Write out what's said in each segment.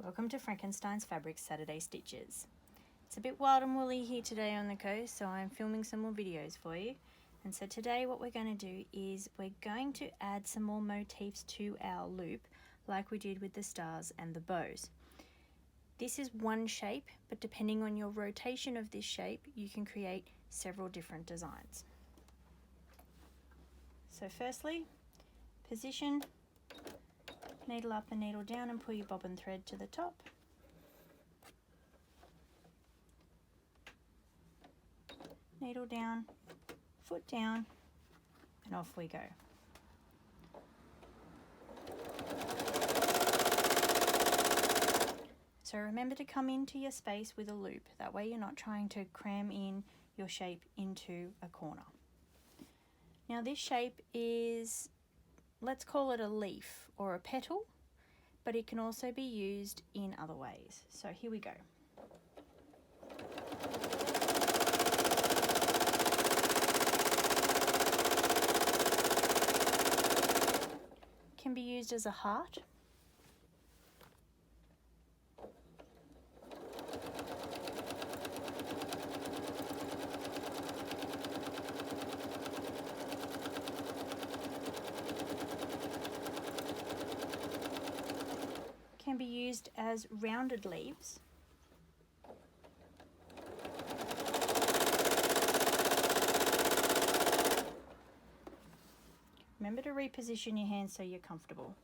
Welcome to Frankenstein's Fabrics Saturday Stitches. It's a bit wild and woolly here today on the coast, so I'm filming some more videos for you. And so today what we're going to do is we're going to add some more motifs to our loop like we did with the stars and the bows. This is one shape, but depending on your rotation of this shape, you can create several different designs. So firstly, position, needle up and needle down and pull your bobbin thread to the top. Needle down, foot down, and off we go. So remember to come into your space with a loop, that way you're not trying to cram in your shape into a corner. Now this shape is, let's call it a leaf or a petal, but it can also be used in other ways. So here we go. Can be used as a heart. Can be used as rounded leaves. Remember to reposition your hands so you're comfortable.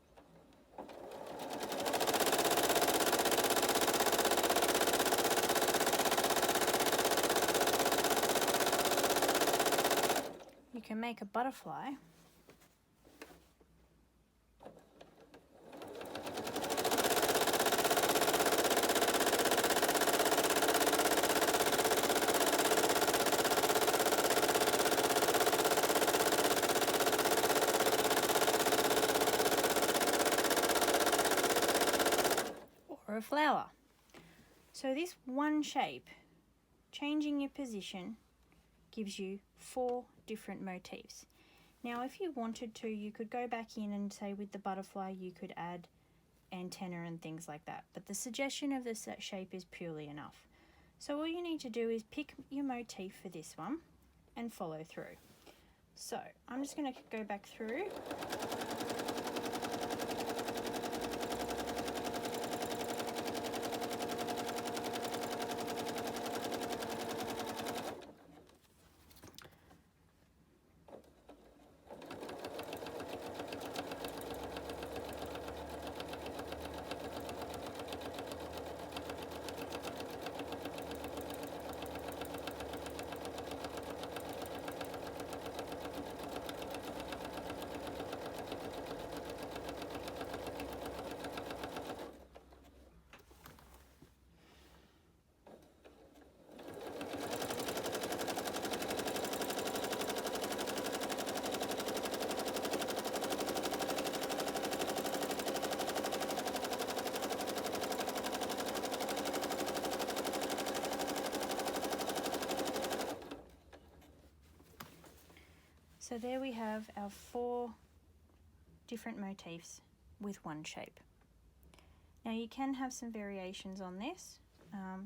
You can make a butterfly. Or a flower. So this one shape, changing your position, gives you 4 different motifs. Now if you wanted to, you could go back in and say with the butterfly you could add antenna and things like that, but the suggestion of this shape is purely enough. So all you need to do is pick your motif for this one and follow through. So I'm just going to go back through. So there we have our 4 different motifs with one shape. Now you can have some variations on this.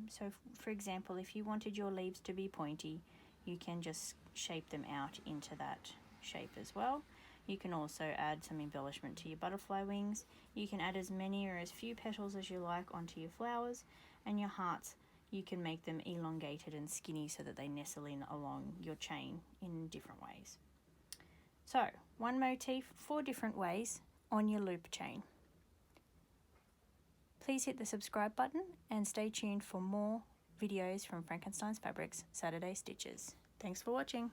So for example, if you wanted your leaves to be pointy, you can just shape them out into that shape as well. You can also add some embellishment to your butterfly wings. You can add as many or as few petals as you like onto your flowers, and your hearts, you can make them elongated and skinny so that they nestle in along your chain in different ways. So, one motif, 4 different ways on your loop chain. Please hit the subscribe button and stay tuned for more videos from Frankenstein's Fabrics Saturday Stitches. Thanks for watching.